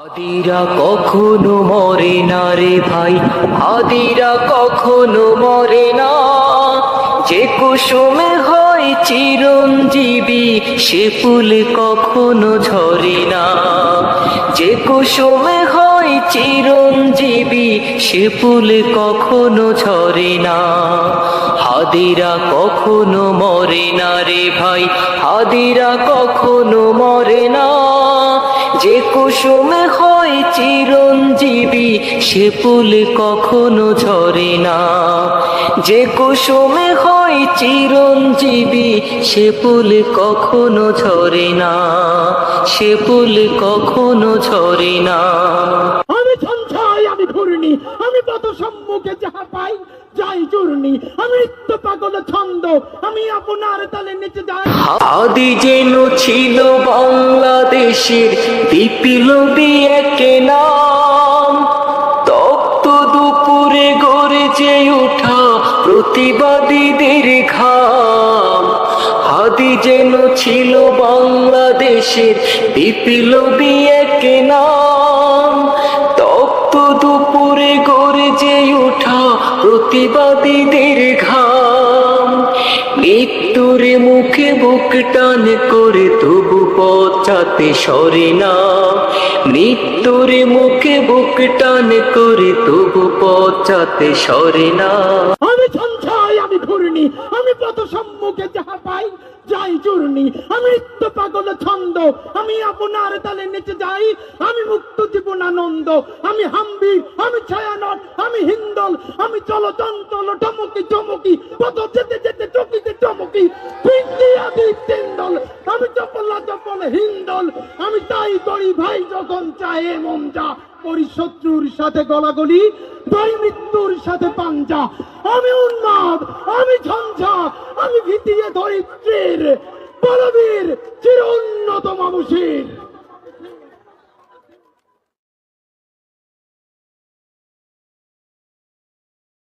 হাদিরা কখনো মরে না রে ভাই, হাদিরা কখনো মরে না। যে কুসুমে হয় চিরঞ্জীবী, সে ফুল কখনো ঝরে না। যে কুসুমে হয় চিরঞ্জীবী, সে ফুল কখনো ঝরে না। হাদিরা কখনো মরে না রে ভাই, হাদিরা কখনো মরে না। যে কুসুমে হয় চিরঞ্জীবী, সে ফুল কখনো ঝরে না। যে কুসুমে হয় চিরঞ্জীবী, সে ফুল কখনো ঝরে না। সে ফুল কখনো ঝরে না। আমি সঞ্চয়, আমি ঘূর্ণি, আমি পথ সম্মুখে যাহা পাই যাই চূর্ণি। আমি নিত্য পাগল ছন্দ, আমি আপনার তালে নিচে যাই। আদি যেন ছিল বাংলাদেশের বিপ্লবী এক নাম, তপ্ত দুপুরে গর্জে ওঠা প্রতিবাদীদের ঘাম। আদি যেন ছিল বাংলাদেশের বিপ্লবী এক নাম, তপ্ত দুপুরে গর্জে ওঠা প্রতিবাদীদের ঘাম। মৃত্যুর মুখে বুক টান করে তবু পথটাতে সরে না। মৃত্যুর মুখে বুক টান করে তবু পথটাতে সরে না। আমি সঞ্চয়, আমি ঘূর্ণি, আমি পথ সম্মুখে যাহা পাই যাই চূর্ণি। আমি নিত্য পাগল ছন্দ, আমি আপনার তালে নিচে যাই। আমি মুক্ত জীবনানন্দ, আমি হাম্বির, আমি ছায়ানট, আমি হিন্দল, আমি চলচঞ্চল টমকি চমকি, পথ যেতে যেতে চকিতে চমকি। পিন্ডি আদি তিন্দল, আমি চপলা চপল হিন্দল। আমি তাই করি ভাই যখন চাহে মন যা, করি শত্রুর সাথে গলাগলি, ভাই মৃত্যুর সাথে পাঞ্জা। আমি উন্মাদ, আমি ঝঞ্ঝা, আমি ভিতিয়ে ধরিত্রীর বলবীর চির উন্নত মানুষের।